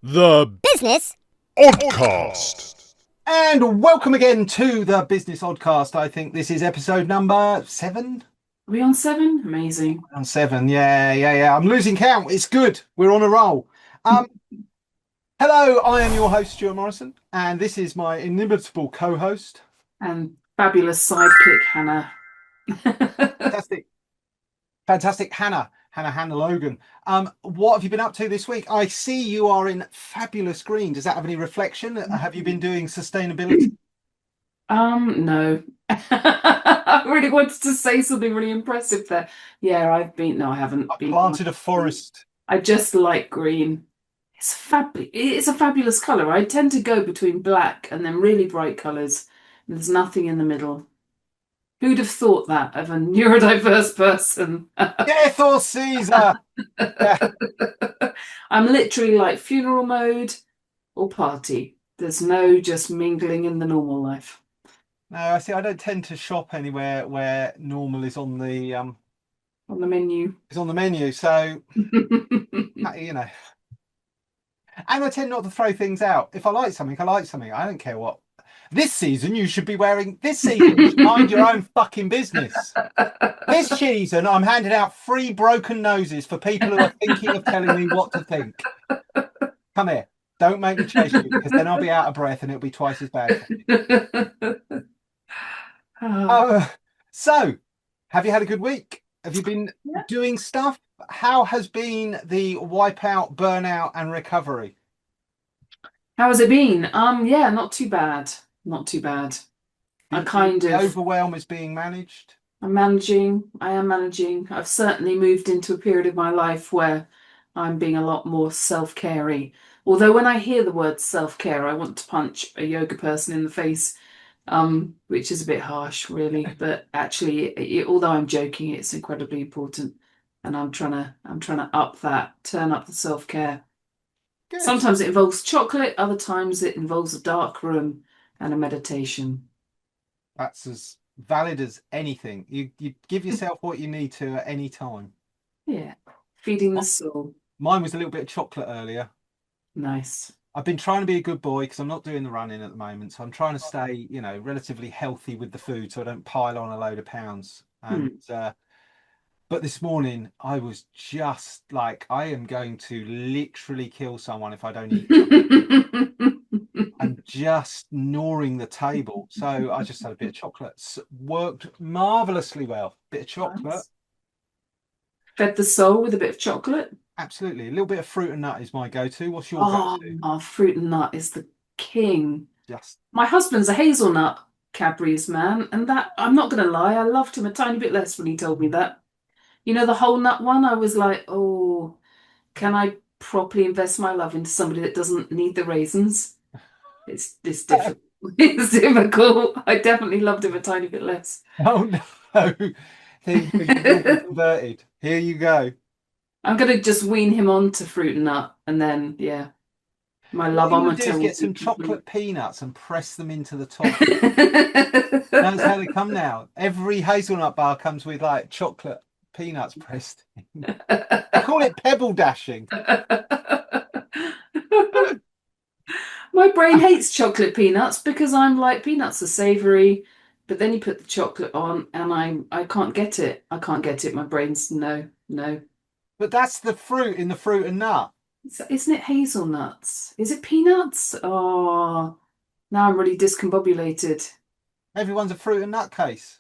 The Business Oddcast. And welcome again to the Business Oddcast. I think this is episode number 7. Are we on 7? Amazing. On 7, yeah. I'm losing count. It's good. We're on a roll. Hello, I am your host, Stuart Morrison, and this is my inimitable co-host. And fabulous sidekick, Hannah. Fantastic, Hannah Logan. What have you been up to this week? I see you are in fabulous green. Does that have any reflection? Have you been doing sustainability? No. I really wanted to say something really impressive there. Yeah, I haven't I been. planted a forest. I just like green. It's a fabulous colour. I tend to go between black and then really bright colours. There's nothing in the middle. Who'd have thought that of a neurodiverse person? Death or Caesar! Yeah. I'm literally like funeral mode or party. There's no just mingling in the normal life. No, I see. I don't tend to shop anywhere where normal is on the menu. Is on the menu. So you know, and I tend not to throw things out. If I like something, I like something. I don't care what. This season, you should be wearing. This season, you should mind your own fucking business. This season, I'm handing out free broken noses for people who are thinking of telling me what to think. Come here. Don't make me chase you, because then I'll be out of breath and it'll be twice as bad. So, have you had a good week? Have you been doing stuff? How has been the wipeout, burnout, and recovery? How has it been? Yeah, not too bad. Not too bad. The overwhelm is being managed. I am managing. I've certainly moved into a period of my life where I'm being a lot more self-carey. Although when I hear the word self-care, I want to punch a yoga person in the face, which is a bit harsh, really. But actually, although I'm joking, it's incredibly important, and I'm trying to turn up the self-care. Good. Sometimes it involves chocolate, other times it involves a dark room and a meditation. That's as valid as anything. You give yourself what you need to at any time. Yeah, feeding the soul. Mine was a little bit of chocolate earlier. Nice. I've been trying to be a good boy because I'm not doing the running at the moment. So I'm trying to stay, relatively healthy with the food so I don't pile on a load of pounds. And but this morning I was just like, I am going to literally kill someone if I don't eat. I'm just gnawing the table. So I just had a bit of chocolate. Worked marvelously well. Bit of chocolate. Nice. Fed the soul with a bit of chocolate. Absolutely. A little bit of fruit and nut is my go-to. What's your go-to? Oh, fruit and nut is the king. Just My husband's a hazelnut Cadbury's man, and that, I'm not going to lie, I loved him a tiny bit less when he told me that. You know, the whole nut one, I was like, oh, can I properly invest my love into somebody that doesn't need the raisins? It's difficult. It's difficult. I definitely loved him a tiny bit less. Oh no. You've been converted. Here you go. I'm going to just wean him on to fruit and nut, and then, yeah, my love on my tongue. Get some chocolate peanuts and press them into the top. That's how they come now. Every hazelnut bar comes with like chocolate peanuts pressed in. I call it pebble dashing. My brain hates chocolate peanuts because I'm like, peanuts are savoury, but then you put the chocolate on and I can't get it. I can't get it. My brain's no. But that's the fruit in the fruit and nut. Isn't it hazelnuts? Is it peanuts? Oh, now I'm really discombobulated. Everyone's a fruit and nut case.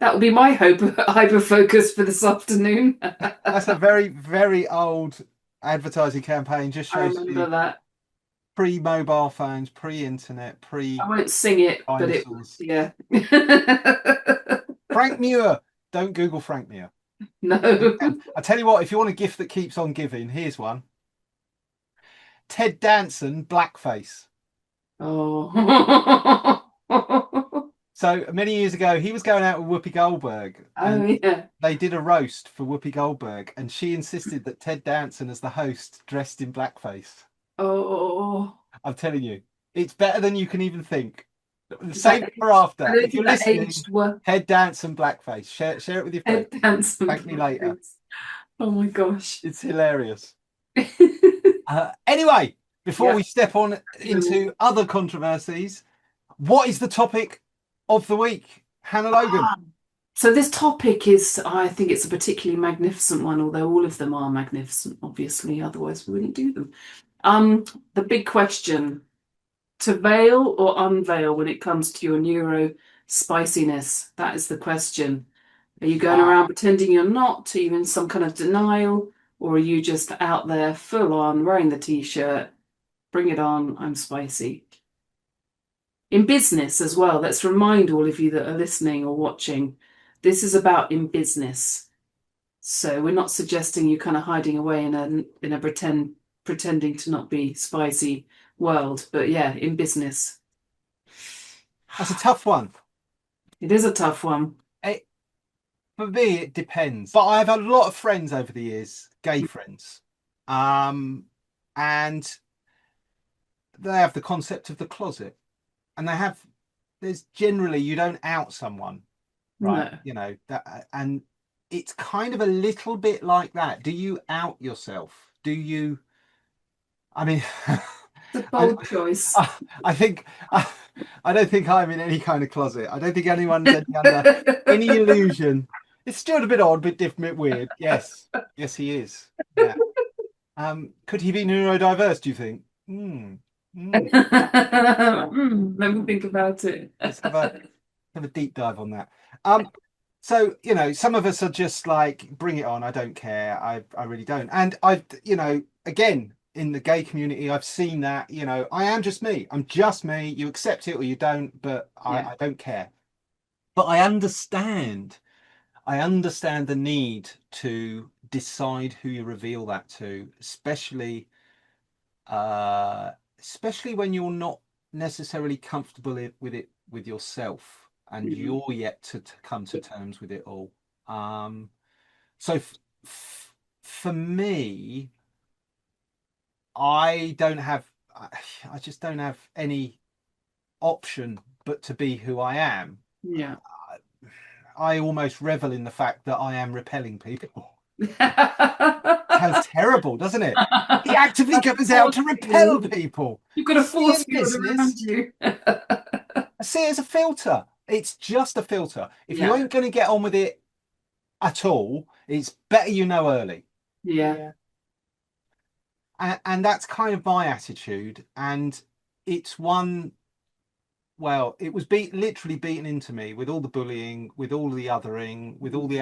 That will be my hyper focus for this afternoon. That's a very, very old advertising campaign. Just shows I remember that. Pre-mobile phones, pre-internet, I won't sing it, but it was, yeah. Frank Muir. Don't Google Frank Muir. No. I tell you what, if you want a gift that keeps on giving, here's one. Ted Danson, blackface. Oh. So many years ago, he was going out with Whoopi Goldberg. Oh, yeah. They did a roast for Whoopi Goldberg, and she insisted that Ted Danson, as the host, dressed in blackface. Oh. I'm telling you, it's better than you can even think. Save it for after. If you're listening, Ted Danson blackface. Share it with your friends. Thank me later. Oh my gosh. It's hilarious. Anyway, before Yeah. we step on into other controversies, what is the topic of the week, Hannah Logan? So this topic is, I think it's a particularly magnificent one, although all of them are magnificent, obviously, otherwise we wouldn't do them. The big question, to veil or unveil when it comes to your neuro spiciness? That is the question. Are you going around pretending you're not? Are you in some kind of denial? Or are you just out there full on wearing the t-shirt? Bring it on, I'm spicy. In business as well, let's remind all of you that are listening or watching, this is about in business. So we're not suggesting you kind of hiding away in a pretending to not be spicy world, but yeah, in business. That's a tough one. It is a tough one. For me, it depends. But I've had a lot of friends over the years, gay friends, and they have the concept of the closet, and there's generally, you don't out someone, right? No. You know that, and it's kind of a little bit like that. Do you out yourself? Do you? I mean, It's a bold choice. I think I don't think I'm in any kind of closet. I don't think anyone's under any illusion. It's still a bit odd, bit different, bit weird. Yes, he is. Yeah. Could he be neurodiverse, do you think? Let me think about it. Let's have a deep dive on that. So, some of us are just like, bring it on. I don't care. I really don't. And again, in the gay community, I've seen that, I am just me. I'm just me. You accept it or you don't, but I don't care. But I understand the need to decide who you reveal that to, especially when you're not necessarily comfortable with it with yourself, and you're yet to come to terms with it all. So for me, I just don't have any option but to be who I am. Yeah. I almost revel in the fact that I am repelling people. Sounds terrible, doesn't it? He actively goes out to repel people. You've got a force field business around you. I see it as a filter. It's just a filter. If you Yeah. ain't going to get on with it at all, it's better you know early. Yeah. And that's kind of my attitude. And it's one, well, it was literally beaten into me with all the bullying, with all the othering, with all the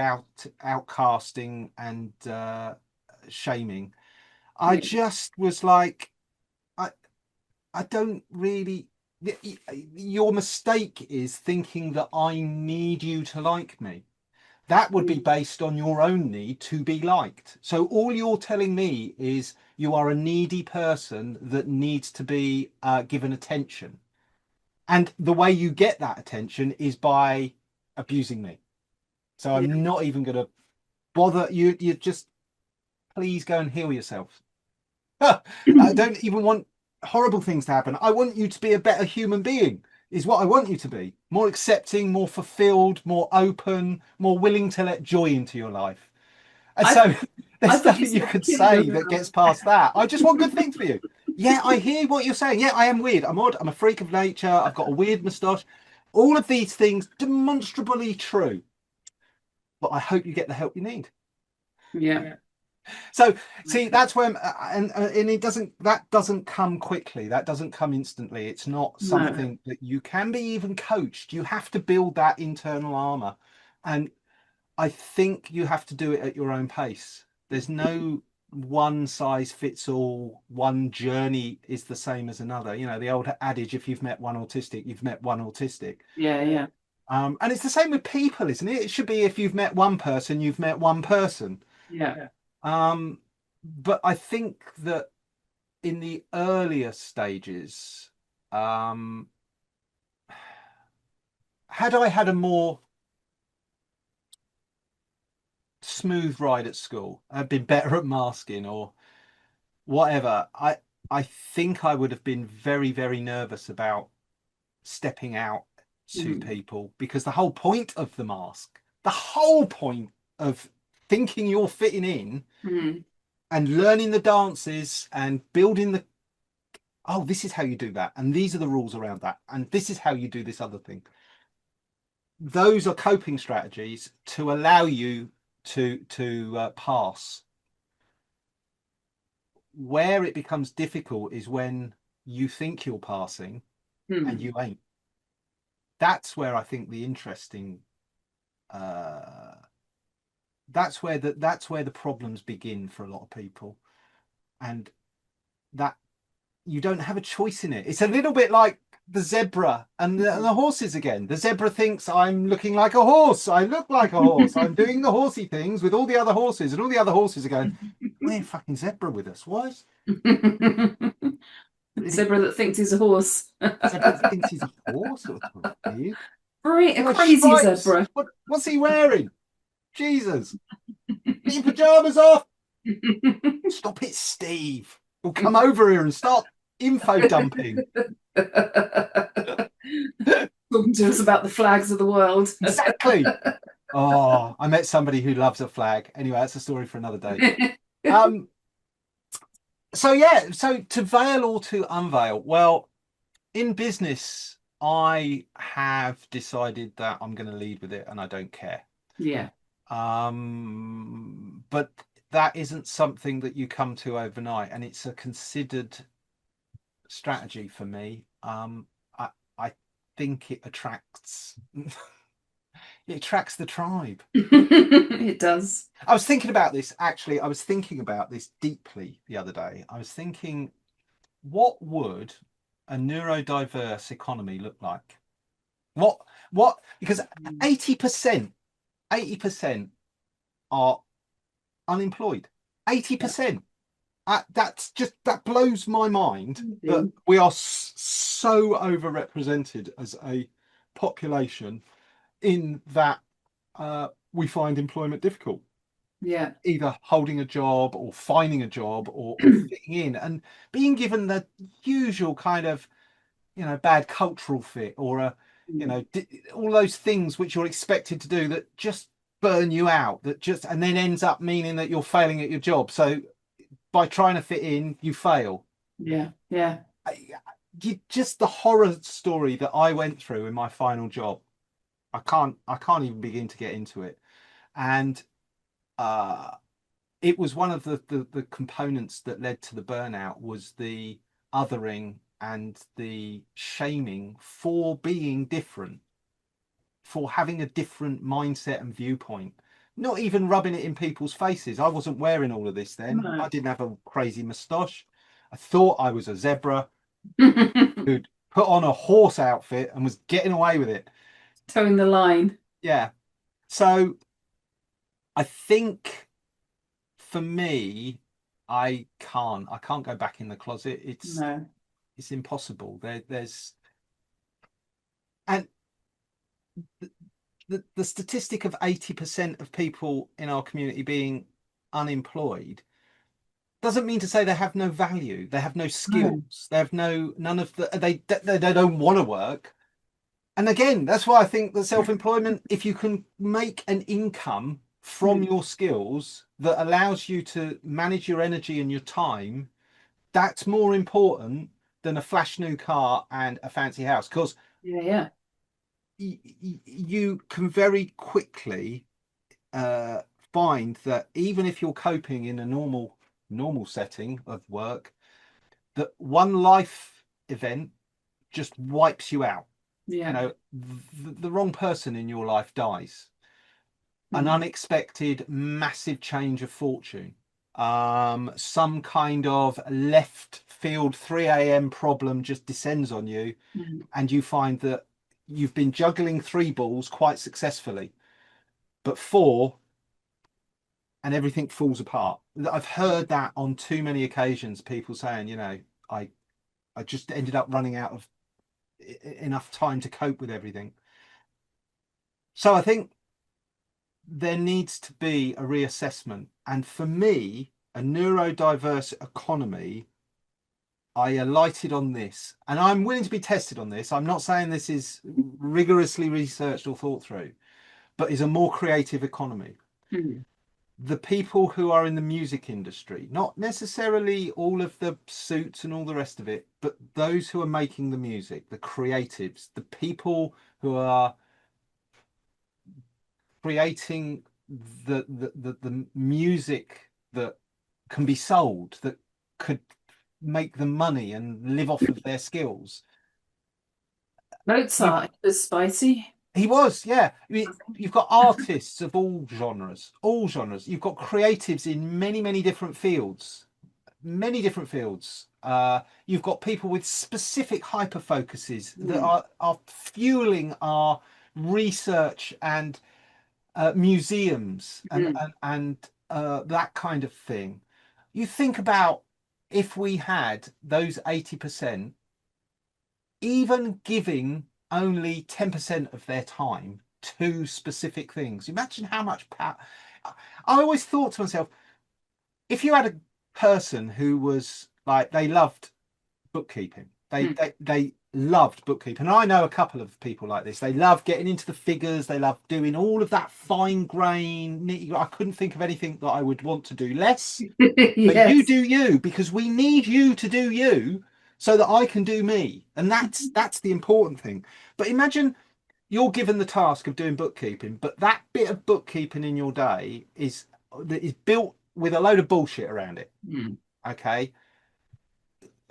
outcasting and shaming. I just was like, I don't really. Your mistake is thinking that I need you to like me. That would be based on your own need to be liked. So all you're telling me is you are a needy person that needs to be given attention. And the way you get that attention is by abusing me. So I'm not even going to bother you. You just, please go and heal yourself. I don't even want horrible things to happen. I want you to be a better human being, is what I want you to be. More accepting, more fulfilled, more open, more willing to let joy into your life. And so there's nothing you could say that gets past that. I just want good things for you. Yeah, I hear what you're saying. Yeah, I am weird. I'm odd. I'm a freak of nature. I've got a weird moustache. All of these things, demonstrably true. But I hope you get the help you need. Yeah. So see, that's when and that doesn't come quickly. That doesn't come instantly. It's not something that you can be even coached. You have to build that internal armor, and I think you have to do it at your own pace. There's no one size fits all. One journey is the same as another. The old adage, if you've met one autistic, you've met one autistic. Yeah. And it's the same with people, isn't it? It should be, if you've met one person, you've met one person. Yeah. But I think that in the earlier stages, had I had a more smooth ride at school, I'd been better at masking or whatever, I think I would have been very, very nervous about stepping out to people, because the whole point of the mask, the whole point of thinking you're fitting in Mm. and learning the dances and building the, oh, this is how you do that, and these are the rules around that, and this is how you do this other thing. Those are coping strategies to allow you to pass. Where it becomes difficult is when you think you're passing and you ain't. That's where I think the interesting that's where the problems begin for a lot of people, and that you don't have a choice in it. It's a little bit like the zebra and the horses again. The zebra thinks, I'm looking like a horse, I look like a horse, I'm doing the horsey things with all the other horses, and all the other horses are going, we're fucking zebra with us. What? Zebra that thinks he's a horse. Zebra thinks he's a horse. A crazy stripes. zebra. What's he wearing? Jesus. Get your pajamas off. Stop it, Steve. We'll come over here and start info dumping. Talking to us about the flags of the world. Exactly. Oh, I met somebody who loves a flag. Anyway, that's a story for another day. So to veil or to unveil, well, in business, I have decided that I'm going to lead with it and I don't care. Yeah. But that isn't something that you come to overnight, and it's a considered strategy for me. I think it attracts the tribe. It does. I was thinking about this, actually. I was thinking about this deeply the other day. I was thinking, what would a neurodiverse economy look like? What? Because 80% are unemployed. 80%. That blows my mind that we are so overrepresented as a population in that we find employment difficult. Yeah. Either holding a job or finding a job or fitting in and being given the usual kind of, bad cultural fit or all those things which you're expected to do that just burn you out, and then ends up meaning that you're failing at your job. So by trying to fit in, you fail. Yeah. Just the horror story that I went through in my final job. I can't even begin to get into it. And it was one of the components that led to the burnout was the othering and the shaming for being different, for having a different mindset and viewpoint, not even rubbing it in people's faces. I wasn't wearing all of this then. No. I didn't have a crazy moustache. I thought I was a zebra who'd put on a horse outfit and was getting away with it. Towing the line. Yeah. So I think for me, I can't go back in the closet. It's impossible. There's and the statistic of 80% of people in our community being unemployed doesn't mean to say they have no value, they have no skills, they have they don't want to work. And again, that's why I think that self-employment, if you can make an income from your skills that allows you to manage your energy and your time, that's more important than a flash new car and a fancy house. Because you can very quickly find that even if you're coping in a normal setting of work, that one life event just wipes you out. The wrong person in your life dies, an unexpected massive change of fortune, some kind of left field 3 a.m. problem just descends on you, and you find that you've been juggling 3 balls quite successfully, but 4, and everything falls apart. I've heard that on too many occasions, people saying, I just ended up running out of enough time to cope with everything. So I think there needs to be a reassessment. And for me, a neurodiverse economy, I alighted on this, and I'm willing to be tested on this. I'm not saying this is rigorously researched or thought through, but is a more creative economy. the people who are in the music industry, not necessarily all of the suits and all the rest of it, but those who are making the music, the creatives, the people who are creating the music that can be sold, that could make them money and live off of their skills. Mozart was spicy. He was, yeah. I mean, you've got artists of all genres, all genres. You've got creatives in many, many different fields, many different fields. You've got people with specific hyper focuses that are fueling our research and museums and that kind of thing. You think about if we had those 80%, even giving only 10% of their time to specific things. Imagine how much power. I always thought to myself, if you had a person who was like, they loved bookkeeping, they loved bookkeeping. And I know a couple of people like this. They love getting into the figures. They love doing all of that fine grain. I couldn't think of anything that I would want to do less. Yes. But you do you, because we need you to do you so that I can do me. And that's the important thing. But imagine you're given the task of doing bookkeeping, but that bit of bookkeeping in your day is built with a load of bullshit around it. Okay.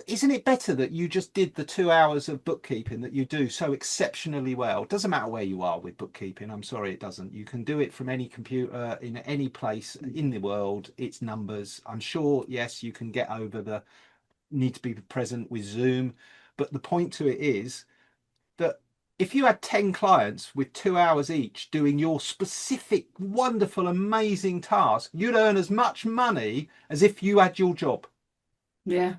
Isn't it better that you just did the 2 hours of bookkeeping that you do so exceptionally well? It doesn't matter where you are with bookkeeping. I'm sorry, it doesn't. You can do it from any computer in any place in the world. It's numbers. I'm sure, yes, you can get over the need to be present with Zoom. But the point to it is that if you had 10 clients with 2 hours each doing your specific, wonderful, amazing task, you'd earn as much money as if you had your job. Yeah.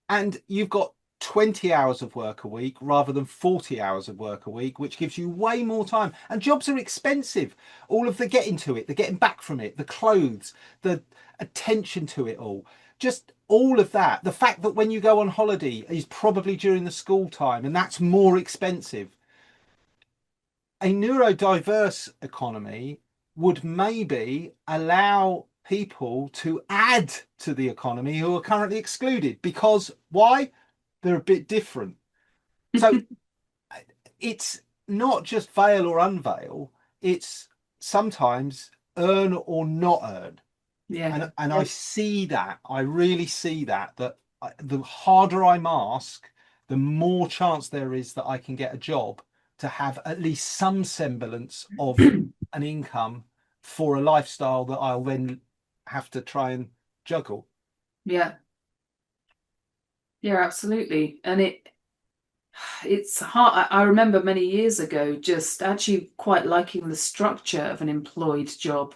And you've got 20 hours of work a week rather than 40 hours of work a week, which gives you way more time. And jobs are expensive. All of the getting to it, the getting back from it, the clothes, the attention to it all, just all of that. The fact that when you go on holiday is probably during the school time, and that's more expensive. A neurodiverse economy would maybe allow people to add to the economy who are currently excluded, because why? They're a bit different. So it's not just veil or unveil, it's sometimes earn or not earn. Yeah. And I see that, I really see that the harder I mask, the more chance there is that I can get a job to have at least some semblance of an income for a lifestyle that I'll then have to try and juggle. Yeah. Yeah, absolutely. And it's hard. I remember many years ago just actually quite liking the structure of an employed job,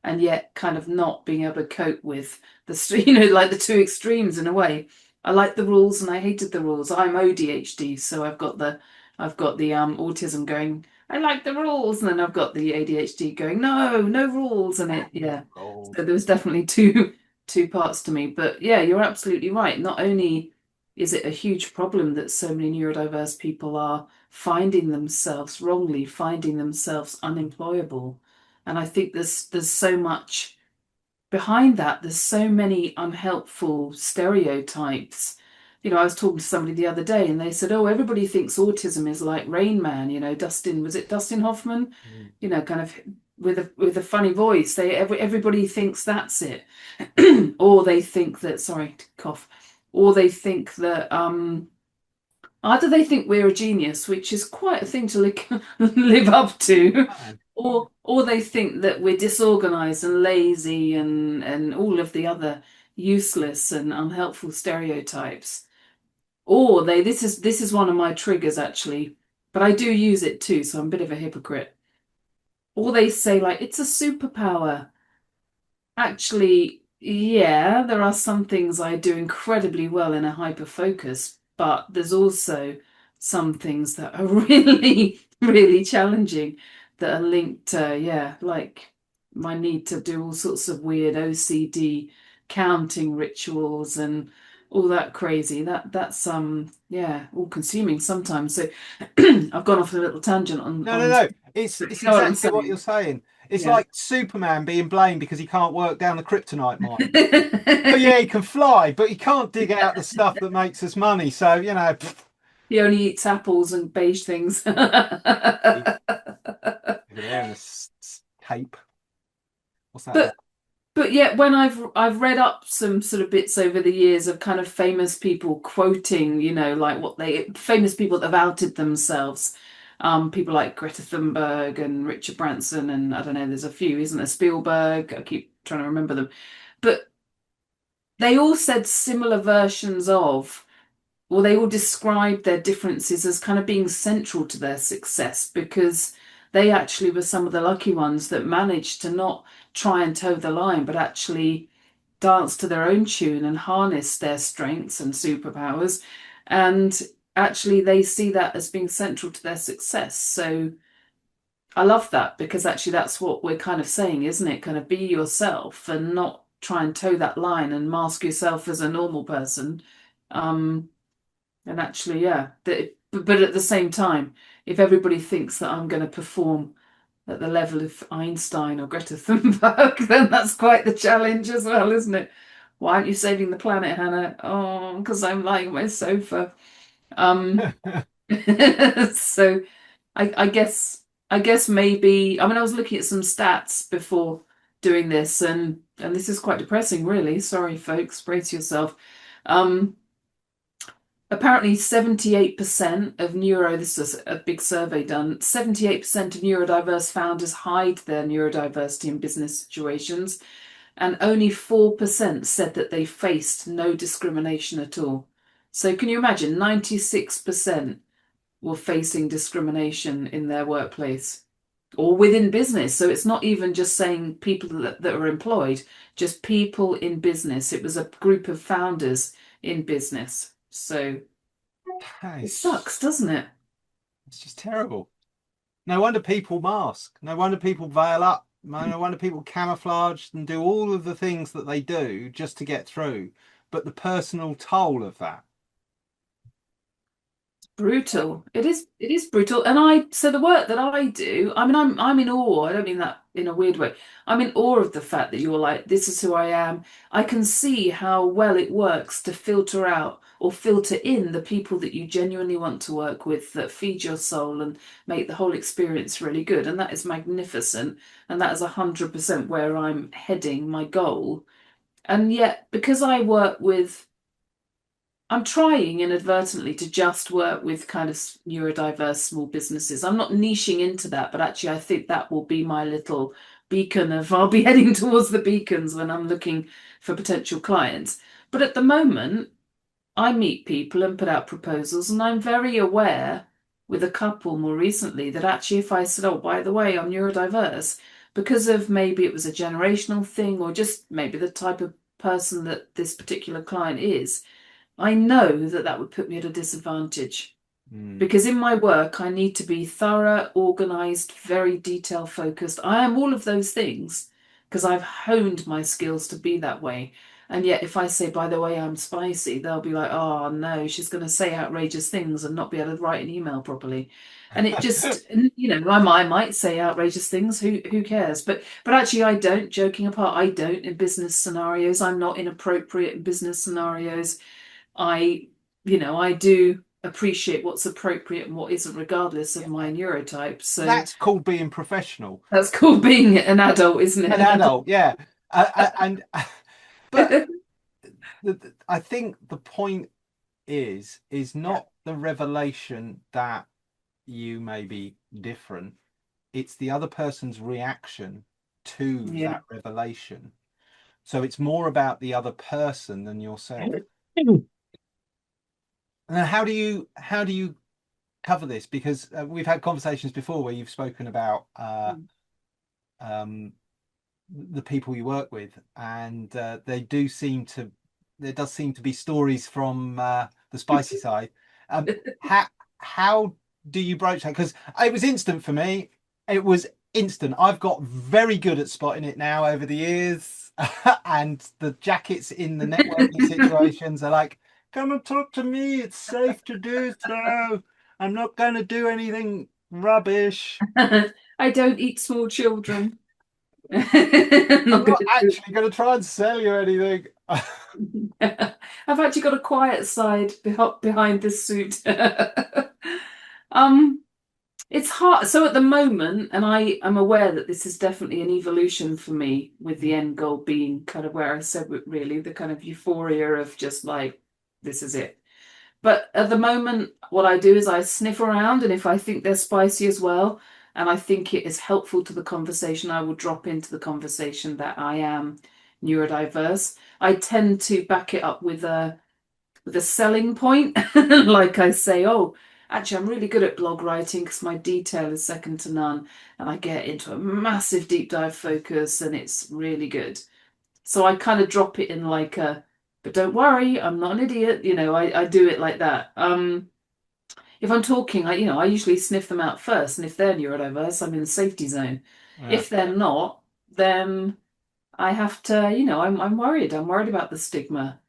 and yet kind of not being able to cope with the, like the two extremes in a way. I liked the rules and I hated the rules. I'm AuDHD, so I've got the autism going, I like the rules, and then I've got the ADHD going, no rules, and so there was definitely two parts to me. But yeah, you're absolutely right. Not only is it a huge problem that so many neurodiverse people are wrongly finding themselves unemployable, and I think there's so much behind that. There's so many unhelpful stereotypes. I was talking to somebody the other day and they said, oh, everybody thinks autism is like Rain Man, was it Dustin Hoffman? Kind of with a funny voice. Everybody thinks that's it. Or they think that, sorry to cough, or they think that either they think we're a genius, which is quite a thing to live up to, or they think that we're disorganized and lazy and all of the other useless and unhelpful stereotypes. Or this is one of my triggers actually, but I do use it too, so I'm a bit of a hypocrite. Or they say like it's a superpower. Actually, yeah, there are some things I do incredibly well in a hyper focus, but there's also some things that are really, really challenging that are linked to, like my need to do all sorts of weird OCD counting rituals and all that crazy. That's all consuming sometimes. So I've gone off a little tangent on. No. It's exactly what you're saying. It's Yeah. like Superman being blamed because he can't work down the kryptonite mine. Oh yeah, he can fly, but he can't dig out the stuff that makes us money. So, you know, He only eats apples and beige things. look at there in a cape. What's that about? But yet, when I've read up some sort of bits over the years of kind of famous people quoting, like what they famous people that have outed themselves, people like Greta Thunberg and Richard Branson, and I don't know, there's a few, isn't there? Spielberg. I keep trying to remember them, but they all said similar versions of, well, they all described their differences as kind of being central to their success because they actually were some of the lucky ones that managed to not try and toe the line, but actually dance to their own tune and harness their strengths and superpowers. And actually, they see that as being central to their success. So I love that because actually, that's what we're kind of saying, isn't it? Kind of be yourself and not try and toe that line and mask yourself as a normal person. Um, and actually, yeah, but at the same time, if everybody thinks that I'm going to perform at the level of Einstein or Greta Thunberg, then that's quite the challenge as well, isn't it? Why aren't you saving the planet, Hannah? Oh, because I'm lying on my sofa. Um, so I guess maybe, I mean, I was looking at some stats before doing this, and this is quite depressing, really. Sorry, folks, brace yourself. Um, Apparently, 78% of this is a big survey done, 78% of neurodiverse founders hide their neurodiversity in business situations, and only 4% said that they faced no discrimination at all. So can you imagine? 96% were facing discrimination in their workplace or within business. So it's not even just saying people that are employed, just people in business. It was a group of founders in business. So it sucks, doesn't it? It's just terrible. No wonder people mask. No wonder people veil up. No wonder people camouflage and do all of the things that they do just to get through. But the personal toll of that. Brutal. It is brutal. And so the work that I do, I mean, I'm in awe. I don't mean that in a weird way. I'm in awe of the fact that you're like, this is who I am. I can see how well it works to filter out or filter in the people that you genuinely want to work with, that feed your soul and make the whole experience really good. And that is magnificent. And that is 100% where I'm heading, my goal. And yet, because I'm trying inadvertently to just work with kind of neurodiverse small businesses. I'm not niching into that, but actually I think that will be my little beacon of, I'll be heading towards the beacons when I'm looking for potential clients. But at the moment, I meet people and put out proposals, and I'm very aware with a couple more recently that actually if I said, oh, by the way, I'm neurodiverse, because of maybe it was a generational thing or just maybe the type of person that this particular client is, I know that that would put me at a disadvantage because in my work, I need to be thorough, organized, very detail focused. I am all of those things because I've honed my skills to be that way. And yet, if I say, by the way, I'm spicy, they'll be like, oh no, she's going to say outrageous things and not be able to write an email properly. And it just, I might say outrageous things. Who cares? But actually, I don't. Joking apart, I don't in business scenarios. I'm not inappropriate in business scenarios. I do appreciate what's appropriate and what isn't, regardless of my neurotype. So that's called being professional. That's called being an adult, isn't it? An adult, yeah. But I think the point is not the revelation that you may be different. It's the other person's reaction to that revelation. So it's more about the other person than yourself. And how do you cover this? Because we've had conversations before where you've spoken about the people you work with, and there does seem to be stories from the spicy side. How do you broach that? Because it was instant for me. It was instant. I've got very good at spotting it now over the years, and the jackets in the networking situations are like, come and talk to me. It's safe to do so. I'm not going to do anything rubbish. I don't eat small children. I'm not actually going to try and sell you anything. I've actually got a quiet side behind this suit. It's hard. So at the moment, and I am aware that this is definitely an evolution for me, with the end goal being kind of where I said really the kind of euphoria of just like, this is it. But at the moment, what I do is I sniff around, and if I think they're spicy as well, and I think it is helpful to the conversation, I will drop into the conversation that I am neurodiverse. I tend to back it up with a selling point. Like I say, oh, actually, I'm really good at blog writing because my detail is second to none. And I get into a massive deep dive focus and it's really good. So I kind of drop it in like but don't worry, I'm not an idiot. I do it like that. If I'm talking, I usually sniff them out first. And if they're neurodiverse, I'm in the safety zone. Yeah. If they're not, then I have to, I'm worried. I'm worried about the stigma.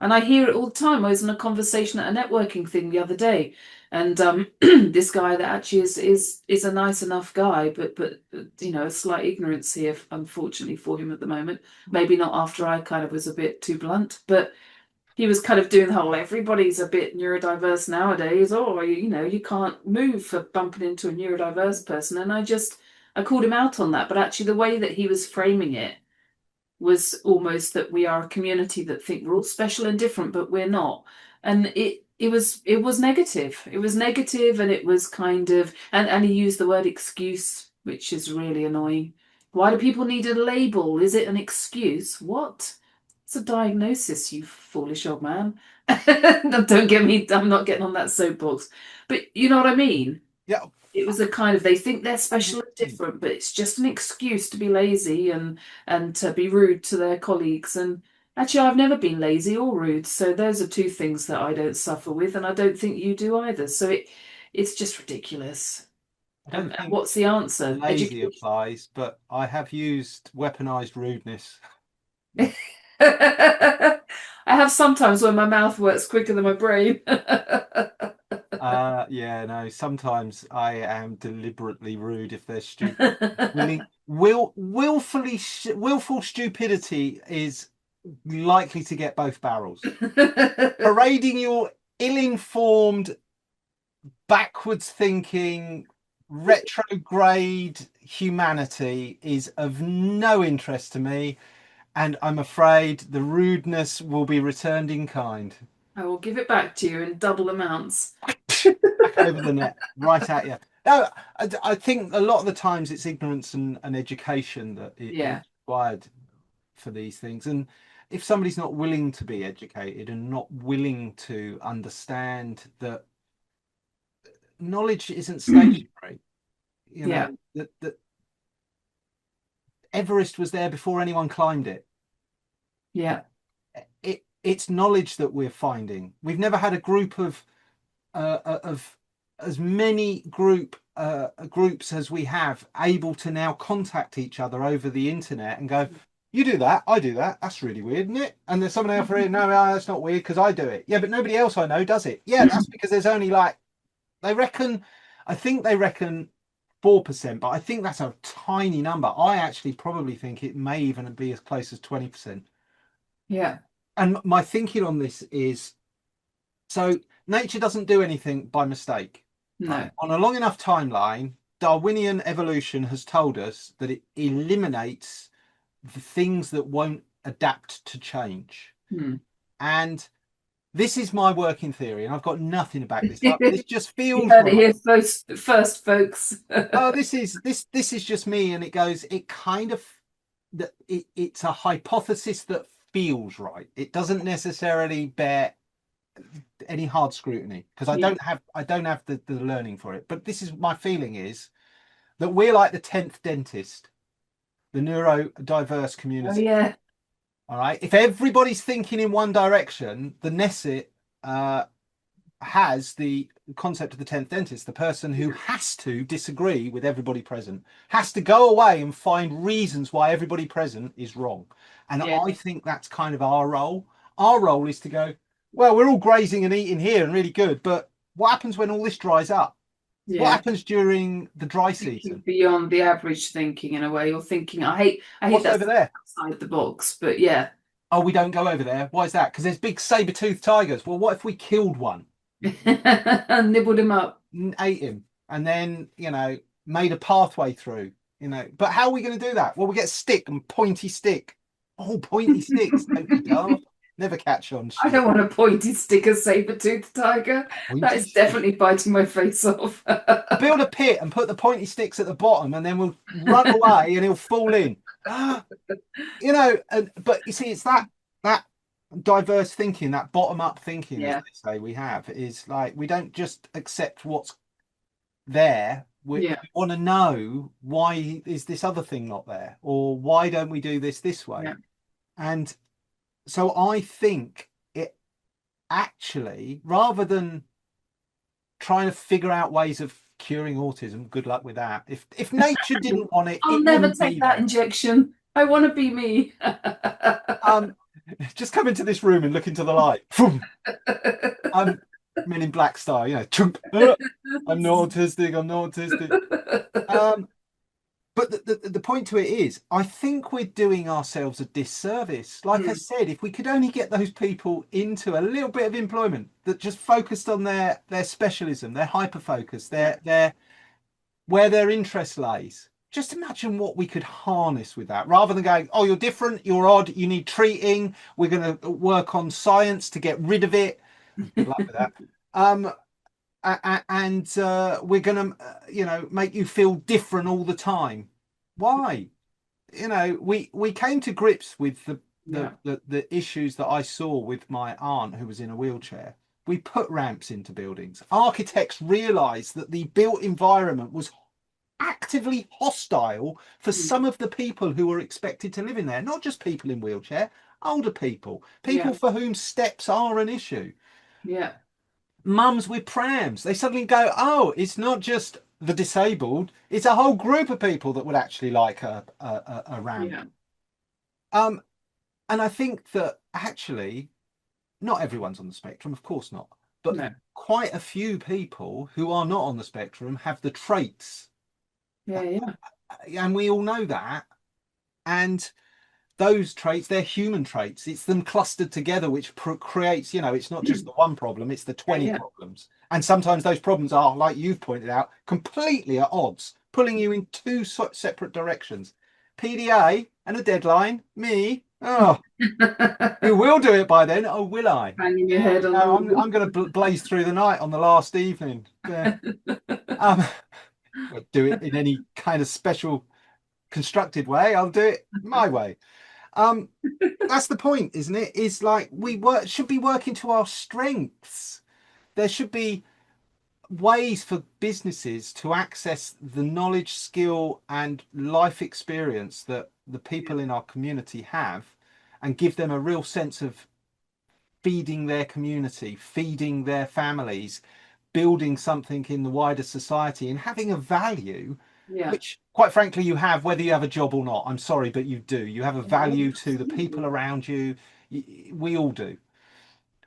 And I hear it all the time. I was in a conversation at a networking thing the other day, and this guy that actually is a nice enough guy, but a slight ignorance here, unfortunately for him at the moment. Maybe not after I kind of was a bit too blunt, but he was kind of doing the whole everybody's a bit neurodiverse nowadays. Oh, you can't move for bumping into a neurodiverse person, and I called him out on that. But actually, the way that he was framing it was almost that we are a community that think we're all special and different, but we're not. And it was negative. It was negative, and it was kind of and he used the word excuse, which is really annoying. Why do people need a label? Is it an excuse? What? It's a diagnosis, you foolish old man. Don't get me, I'm not getting on that soapbox. But you know what I mean? Yeah. It was a kind of, they think they're special and different, but it's just an excuse to be lazy and to be rude to their colleagues. And actually, I've never been lazy or rude, so those are two things that I don't suffer with, and I don't think you do either. So it's just ridiculous. I don't think What's the answer? lazy applies, but I have used weaponized rudeness. I have sometimes when my mouth works quicker than my brain. Yeah, no, sometimes I am deliberately rude if they're stupid. Willful stupidity is likely to get both barrels. Parading your ill-informed, backwards thinking, retrograde humanity is of no interest to me, and I'm afraid the rudeness will be returned in kind. I will give it back to you in double amounts. Back over the net, right at you. No, I think a lot of the times it's ignorance and education that is required for these things. And if somebody's not willing to be educated and not willing to understand that knowledge isn't stationary, that Everest was there before anyone climbed it. Yeah. It's knowledge that we're finding. We've never had a group of as many groups as we have able to now contact each other over the internet and go, you do that, I do that, that's really weird, isn't it? And there's someone else here, no, that's not weird because I do it. Yeah, but nobody else I know does it. Yeah, that's because there's only I think they reckon 4%, but I think that's a tiny number. I actually probably think it may even be as close as 20%. Yeah. And my thinking on this is, so nature doesn't do anything by mistake. No. Right? On a long enough timeline, Darwinian evolution has told us that it eliminates the things that won't adapt to change. And this is my working theory, and I've got nothing to back this up. This just feels you heard it here first, folks. Oh, this is just me, and it kind of it's a hypothesis that feels right. It doesn't necessarily bear any hard scrutiny because I don't have the learning for it. But this is my feeling is that we're like the 10th dentist, the neurodiverse community. Oh, yeah. All right. If everybody's thinking in one direction, the Nesset has the concept of the 10th dentist, the person who has to disagree with everybody present, has to go away and find reasons why everybody present is wrong. And I think that's kind of our role. Our role is to go, well, we're all grazing and eating here and really good, but what happens when all this dries up? What happens during the dry season? Beyond the average thinking, in a way. You're thinking, I hate What's that over there? outside the box, but yeah. Oh, we don't go over there. Why is that? Because there's big saber-toothed tigers. Well, what if we killed one, Nibbled him up. ate him, and then, made a pathway through, But how are we going to do that? Well, we get a stick and pointy stick. Oh, pointy sticks. Don't be daft. Never catch on. I don't want a pointy stick, a saber-toothed tiger. That is definitely biting my face off. Build a pit and put the pointy sticks at the bottom, and then we'll run away and he'll fall in. But you see, it's that diverse thinking, that bottom-up thinking, as they say, we have, is like, we don't just accept what's there. We want to know, why is this other thing not there, or why don't we do this way? And so I think it actually, rather than trying to figure out ways of curing autism, good luck with that. If nature didn't want it, I'll never take that injection. I want to be me. Just come into this room and look into the light. Men in Black style, I'm not autistic. I'm not autistic. But the point to it is, I think we're doing ourselves a disservice. Like I said, if we could only get those people into a little bit of employment that just focused on their specialism, their hyper focus, their where their interest lays. Just imagine what we could harness with that, rather than going, oh, you're different, you're odd, you need treating, we're going to work on science to get rid of it. Good luck with that. And we're going to, make you feel different all the time. Why? We came to grips with the issues that I saw with my aunt who was in a wheelchair. We put ramps into buildings. Architects realised that the built environment was actively hostile for some of the people who were expected to live in there, not just people in wheelchair, older people for whom steps are an issue. Mums with prams, they suddenly go, oh, it's not just the disabled, it's a whole group of people that would actually like a ramp. And I think that actually not everyone's on the spectrum, of course not, but quite a few people who are not on the spectrum have the traits. And we all know that. And those traits, they're human traits. It's them clustered together which creates, it's not just the one problem, it's the 20 problems. And sometimes those problems are, like you've pointed out, completely at odds, pulling you in two separate directions. PDA and a deadline, me, who will do it by then? Oh, will I? Banging your head on I'm going to blaze through the night on the last evening. I'll do it in any kind of special constructed way. I'll do it my way. That's the point, isn't it? Is like should be working to our strengths. There should be ways for businesses to access the knowledge, skill, and life experience that the people in our community have, and give them a real sense of feeding their community, feeding their families, building something in the wider society, and having a value, which quite frankly you have whether you have a job or not. I'm sorry, but you do. You have a value to the people around you. We all do.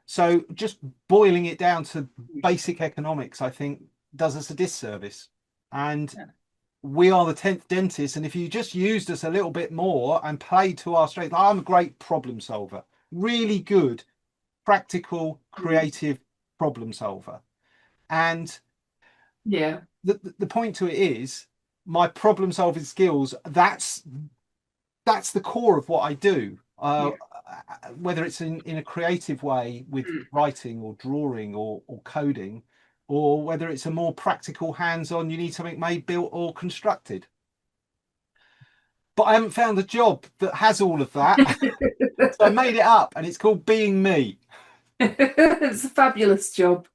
So just boiling it down to basic economics, I think, does us a disservice. And we are the 10th dentist, and if you just used us a little bit more and played to our strength, I'm a great problem solver, really good, practical, creative problem solver. And the point to it is, my problem solving skills, that's the core of what I do. Whether it's in a creative way with writing or drawing or coding, or whether it's a more practical hands-on, you need something made, built or constructed. But I haven't found a job that has all of that. So I made it up, and it's called being me. It's a fabulous job.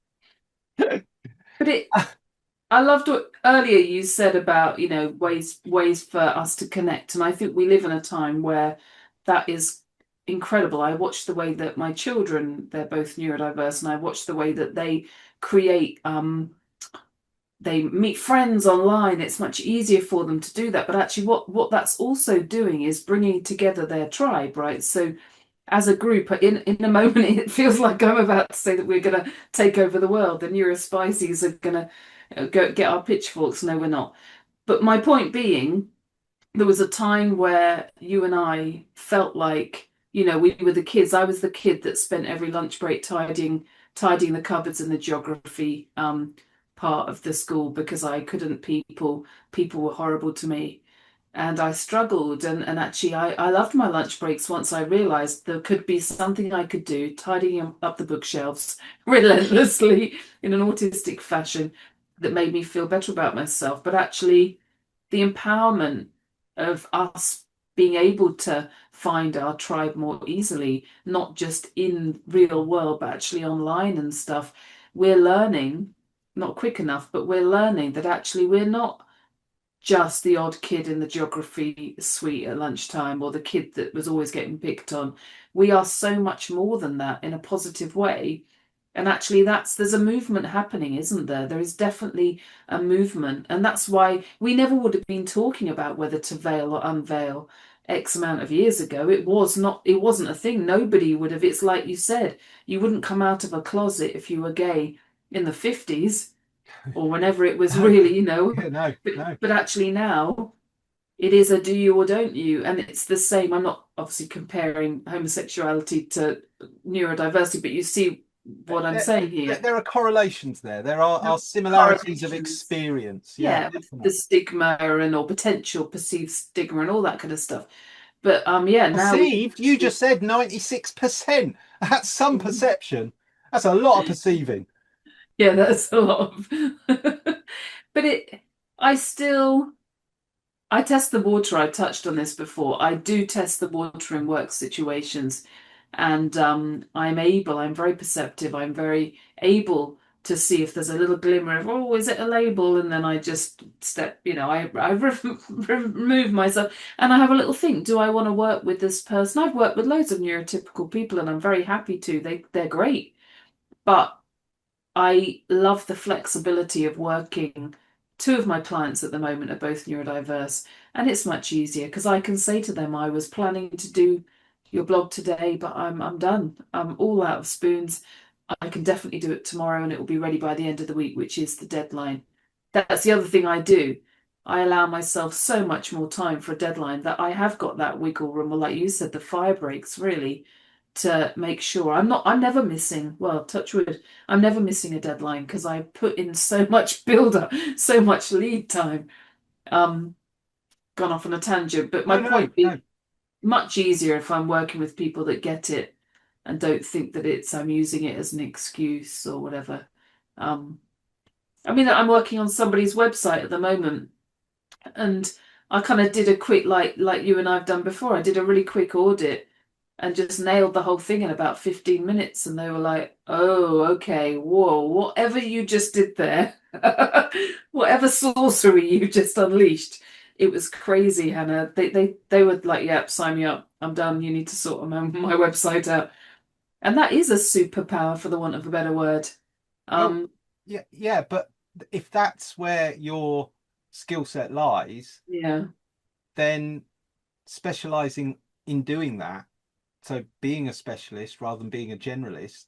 But I loved what earlier you said about, ways for us to connect. And I think we live in a time where that is incredible. I watch the way that my children, they're both neurodiverse, and I watch the way that they create, they meet friends online. It's much easier for them to do that. But actually what that's also doing is bringing together their tribe, right? So as a group, in a moment, it feels like I'm about to say that we're going to take over the world. The neurospices are going to Go get our pitchforks. No, we're not. But my point being, there was a time where you and I felt like, we were the kids. I was the kid that spent every lunch break tidying the cupboards in the geography part of the school because I couldn't people were horrible to me. And I struggled, and actually I loved my lunch breaks once I realized there could be something I could do, tidying up the bookshelves relentlessly in an autistic fashion that made me feel better about myself. But actually, the empowerment of us being able to find our tribe more easily, not just in real world, but actually online and stuff, we're learning, not quick enough, but we're learning that actually we're not just the odd kid in the geography suite at lunchtime or the kid that was always getting picked on. We are so much more than that in a positive way. And actually there's a movement happening, isn't there? There is definitely a movement. And that's why we never would have been talking about whether to veil or unveil X amount of years ago. It wasn't a thing. Nobody would have, it's like you said, you wouldn't come out of a closet if you were gay in the 50s or whenever it was really, Yeah, no. but actually now it is a do you or don't you, and it's the same. I'm not obviously comparing homosexuality to neurodiversity, but you see what I'm saying here. There are correlations there. There are similarities of Correlations. experience. Yeah, the stigma or potential perceived stigma and all that kind of stuff. But yeah, now perceived. You just said 96%. That's some perception. That's a lot of perceiving. Yeah, that's a lot of. But I test the water. I touched on this before. I do test the water in work situations, and I'm very perceptive. I'm very able to see if there's a little glimmer of, oh, is it a label? And then I just I remove myself and I have a little think, do I want to work with this person? I've worked with loads of neurotypical people and I'm very happy to. They're great. But I love the flexibility of working. Two of my clients at the moment are both neurodiverse, and it's much easier because I can say to them, I was planning to do your blog today, but I'm done. I'm all out of spoons. I can definitely do it tomorrow and it will be ready by the end of the week, which is the deadline. That's the other thing I do. I allow myself so much more time for a deadline that I have got that wiggle room, or like you said, the fire breaks really to make sure I'm never missing, well, touch wood, I'm never missing a deadline because I put in so much build up, so much lead time. Gone off on a tangent, but my point being, much easier if I'm working with people that get it and don't think that I'm using it as an excuse or whatever. I mean, I'm working on somebody's website at the moment, and I kind of did a quick, like you and I've done before. I did a really quick audit and just nailed the whole thing in about 15 minutes. And they were like, oh, okay, whoa, whatever you just did there, whatever sorcery you just unleashed, it was crazy, Hannah. They were like, yep, sign me up. I'm done. You need to sort my website out. And that is a superpower, for the want of a better word. Yeah, but if that's where your skill set lies, then specializing in doing that, so being a specialist rather than being a generalist,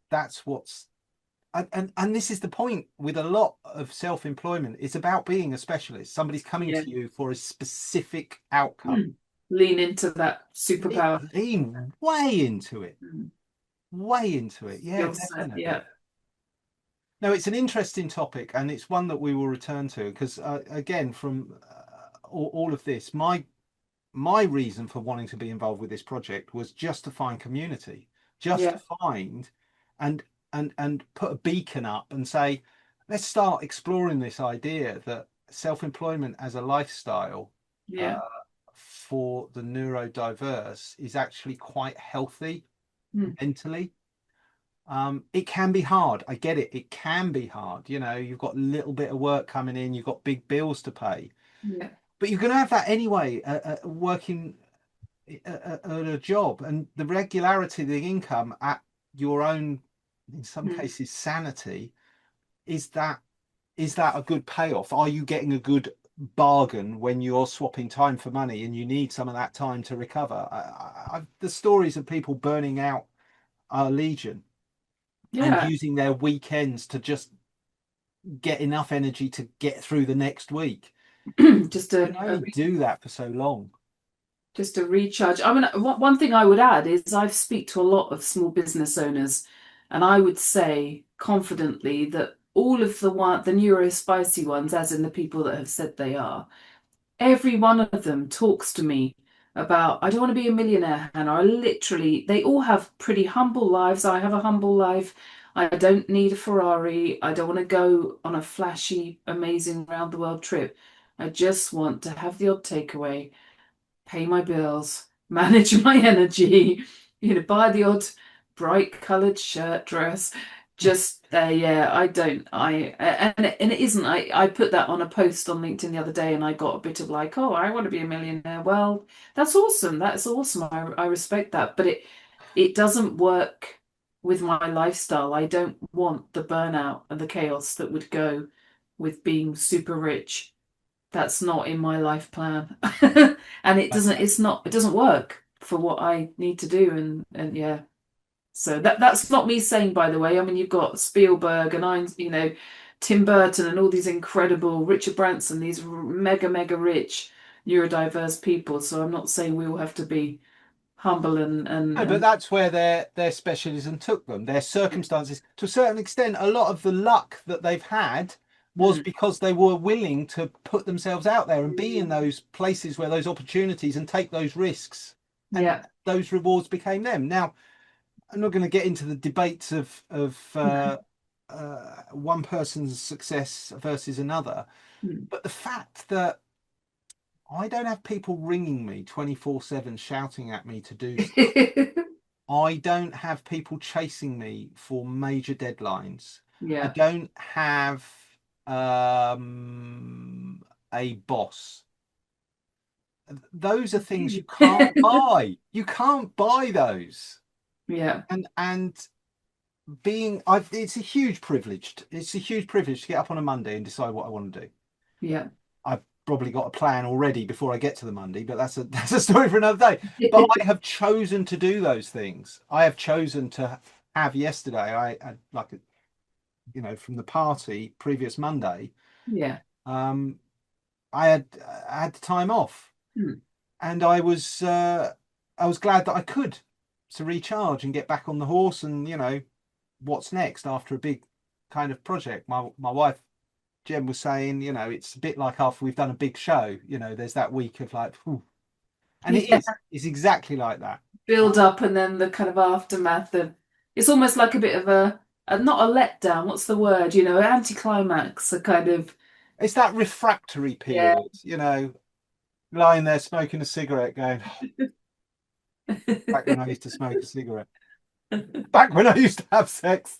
that's what's and this is the point with a lot of self-employment. It's about being a specialist. Somebody's coming to you for a specific outcome. Lean into that superpower. Lean way into it. Way into it. Yeah, definitely. Yeah. No, it's an interesting topic, and it's one that we will return to because, again, from all of this, my reason for wanting to be involved with this project was just to find community, to find and put a beacon up and say, let's start exploring this idea that self-employment as a lifestyle for the neurodiverse is actually quite healthy mentally. It can be hard. I get it. It can be hard. You've got a little bit of work coming in. You've got big bills to pay. Yeah. But you're going to have that anyway, working at a job, and the regularity of the income at your own, in some cases, sanity. Is that a good payoff? Are you getting a good bargain when you're swapping time for money and you need some of that time to recover? The stories of people burning out are legion. And using their weekends to just get enough energy to get through the next week. Just You can only do that for so long. Just a recharge. I mean, one thing I would add is I've speak to a lot of small business owners, and I would say confidently that all of the neurospicy ones, as in the people that have said they are, every one of them talks to me about, I don't want to be a millionaire, Hannah. I literally, they all have pretty humble lives. I have a humble life. I don't need a Ferrari. I don't want to go on a flashy, amazing round the world trip. I just want to have the odd takeaway, pay my bills, manage my energy, buy the odd bright coloured shirt, dress. Just yeah, I don't. And it isn't. I put that on a post on LinkedIn the other day, and I got a bit of like, oh, I want to be a millionaire. Well, that's awesome. That's awesome. I respect that, but it doesn't work with my lifestyle. I don't want the burnout and the chaos that would go with being super rich. That's not in my life plan. And it doesn't work for what I need to do. And yeah. So that's not me saying, by the way. I mean, you've got Spielberg and Tim Burton and all these incredible Richard Branson, these mega, mega rich neurodiverse people. So I'm not saying we all have to be humble No, but that's where their specialism took them. Their circumstances, to a certain extent, a lot of the luck that they've had was because they were willing to put themselves out there and be in those places where those opportunities and take those risks. And those rewards became them. Now, I'm not going to get into the debates of one person's success versus another, but the fact that I don't have people ringing me 24/7 shouting at me to do stuff. I don't have people chasing me for major deadlines. I don't have a boss. Those are things you can't buy. You can't buy those. Yeah. And it's a huge privilege. It's a huge privilege to get up on a Monday and decide what I want to do. Yeah. I've probably got a plan already before I get to the Monday, but that's a story for another day. But I have chosen to do those things. I have chosen to have yesterday. I like, from the party previous Monday. Yeah. I had the time off, and I was glad that I could, to recharge and get back on the horse. And what's next after a big kind of project. My wife Jen was saying, it's a bit like after we've done a big show, there's that week of like, whew. And it's exactly like that. Build up and then the kind of aftermath of, it's almost like a bit of a not a letdown, what's the word, an anticlimax, a kind of, it's that refractory period, lying there smoking a cigarette going, back when I used to smoke a cigarette, back when I used to have sex.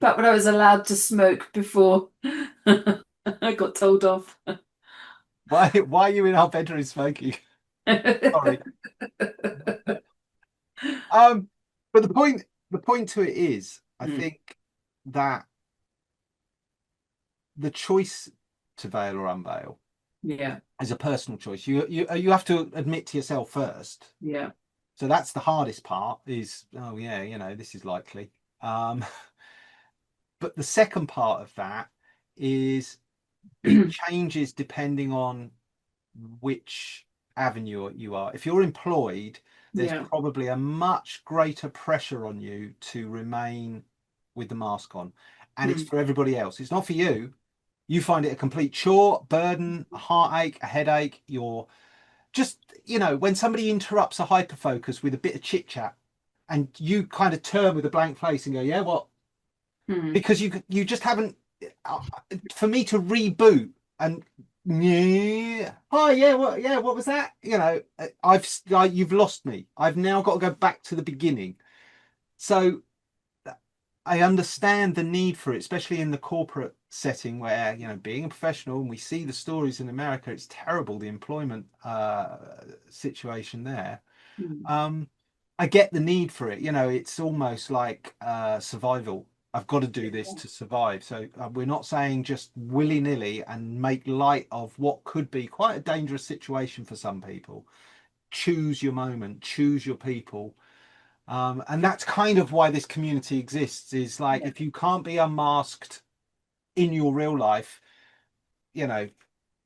Back when I was allowed to smoke before I got told off. Why are you in our bedroom smoking? Sorry. But the point to it is, I think that the choice to veil or unveil is a personal choice. You have to admit to yourself first. Yeah. So that's the hardest part is, oh yeah, this is likely. But the second part of that is it changes depending on which avenue you are. If you're employed, there's probably a much greater pressure on you to remain with the mask on. And it's for everybody else. It's not for you. You find it a complete chore, burden, a heartache, a headache. You're just, when somebody interrupts a hyperfocus with a bit of chit chat and you kind of turn with a blank face and go, yeah, what? Because you just haven't, for me to reboot and what was that? You've lost me. I've now got to go back to the beginning. So I understand the need for it, especially in the corporate setting where, being a professional, and we see the stories in America, it's terrible, the employment situation there. I get the need for it. It's almost like survival. I've got to do this to survive. So we're not saying just willy-nilly and make light of what could be quite a dangerous situation for some people. Choose your moment, choose your people. And that's kind of why this community exists, is like, if you can't be unmasked in your real life, you know,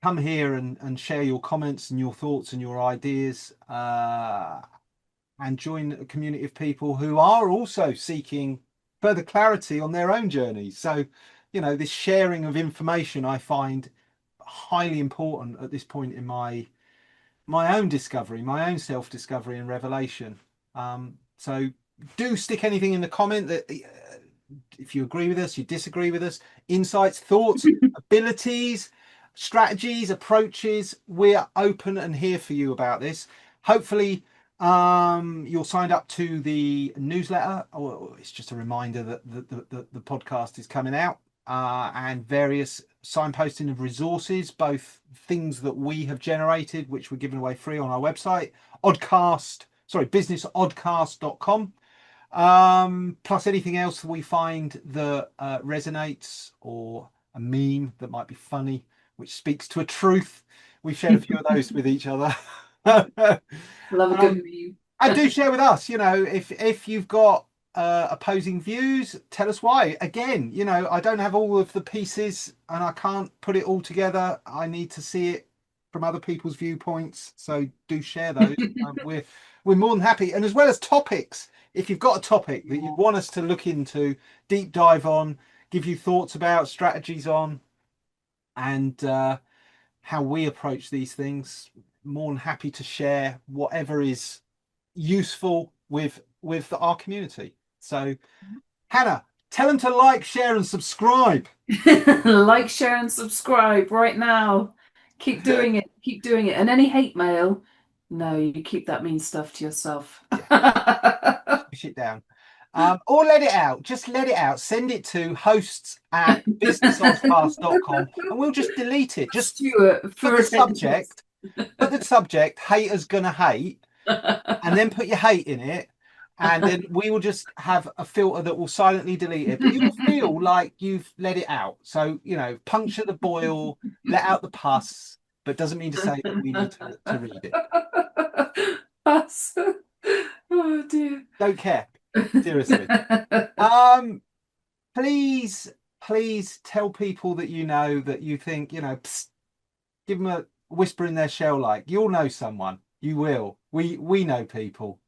come here and share your comments and your thoughts and your ideas, and join a community of people who are also seeking further clarity on their own journeys. So, you know, this sharing of information I find highly important at this point in my own discovery, my own self-discovery and revelation. So do stick anything in the comment that if you agree with us, you disagree with us, insights, thoughts, abilities, strategies, approaches. We're open and here for you about this. Hopefully you're signed up to the newsletter, or it's just a reminder that the podcast is coming out, and various signposting of resources, both things that we have generated, which we're giving away free on our website, businessoddcast.com, plus anything else that we find that resonates, or a meme that might be funny, which speaks to a truth. We've shared a few of those with each other. Love a good meme. And do share with us, you know, if you've got opposing views, tell us why. Again, you know, I don't have all of the pieces and I can't put it all together. I need to see it from other people's viewpoints, so do share those. We're more than happy. And as well as topics, if you've got a topic that you want us to look into, deep dive on, give you thoughts about, strategies on, and how we approach these things, more than happy to share whatever is useful with our community. So Hannah, tell them to like, share and subscribe. Like, share and subscribe right now. Keep doing it. Keep doing it. And any hate mail, no, you keep that mean stuff to yourself. Push it down. Or let it out. Just let it out. Send it to hosts@businessoddcast.com and we'll just delete it. Just Stuart, put the subject haters gonna hate, and then put your hate in it, and then we will just have a filter that will silently delete it, but you'll feel like you've let it out. So, you know, puncture the boil, let out the pus, but doesn't mean to say that we need to read it. Pus. Oh dear. Don't care. Seriously. Please tell people that you know, that you think, you know, psst, give them a whisper in their shell, like, you'll know someone. You will. We know people.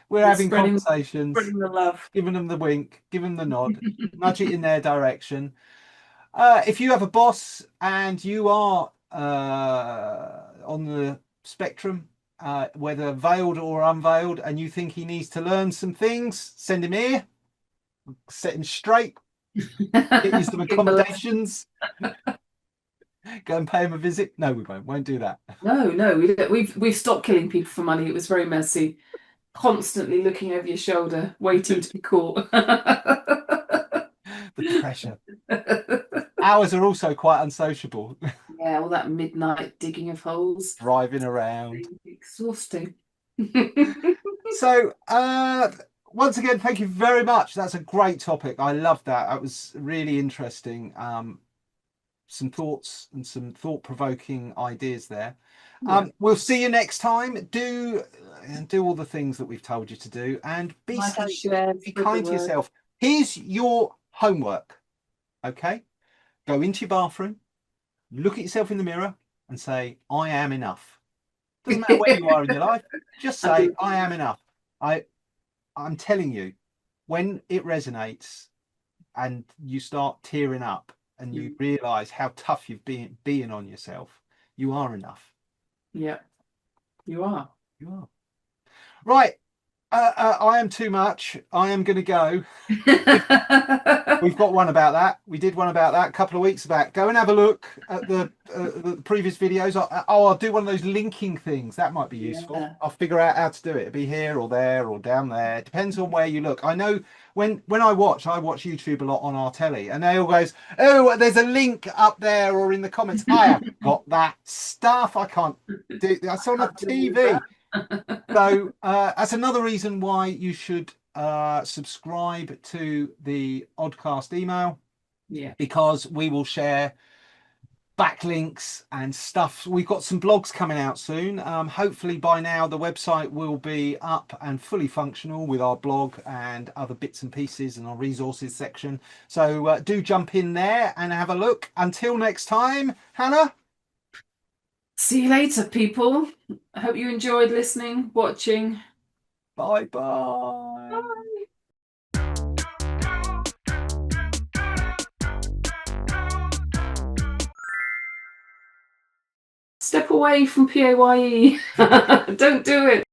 We're having conversations, spreading the love, giving them the wink, giving them the nod, nudge it in their direction. If you have a boss and you are on the spectrum, whether veiled or unveiled, and you think he needs to learn some things, send him here, set him straight, get you some accommodations. Go and pay him a visit. No, we won't do that. No, we've stopped killing people for money. It was very messy, constantly looking over your shoulder, waiting to be caught. The pressure. Ours are also quite unsociable. Yeah, all that midnight digging of holes, Driving around, exhausting. So once again, thank you very much. That's a great topic. I love that. That was really interesting. Some thoughts and some thought-provoking ideas there. We'll see you next time. Do all the things that we've told you to do, and be kind to yourself. Here's your homework. Okay, go into your bathroom, look at yourself in the mirror and say, I am enough. Doesn't matter where you are in your life, just say, I am enough. I'm telling you, when it resonates and you start tearing up and you realize how tough you've been being on yourself, you are enough. Yeah, you are. Right. I am too much. I am going to go. We've got one about that. We did one about that a couple of weeks back. Go and have a look at the previous videos. I'll do one of those linking things. That might be useful. Yeah. I'll figure out how to do it. It'll be here or there or down there. It depends on where you look. I know when I watch YouTube a lot on our telly, and they all goes, oh, there's a link up there or in the comments. I haven't got that stuff. I can't do that's on a TV. So that's another reason why you should subscribe to the Oddcast email. Yeah, because we will share backlinks and stuff. We've got some blogs coming out soon. Hopefully by now the website will be up and fully functional with our blog and other bits and pieces and our resources section. So do jump in there and have a look. Until next time, Hannah. See you later, people. I hope you enjoyed listening, watching. Bye-bye. Bye. Step away from PAYE. Don't do it.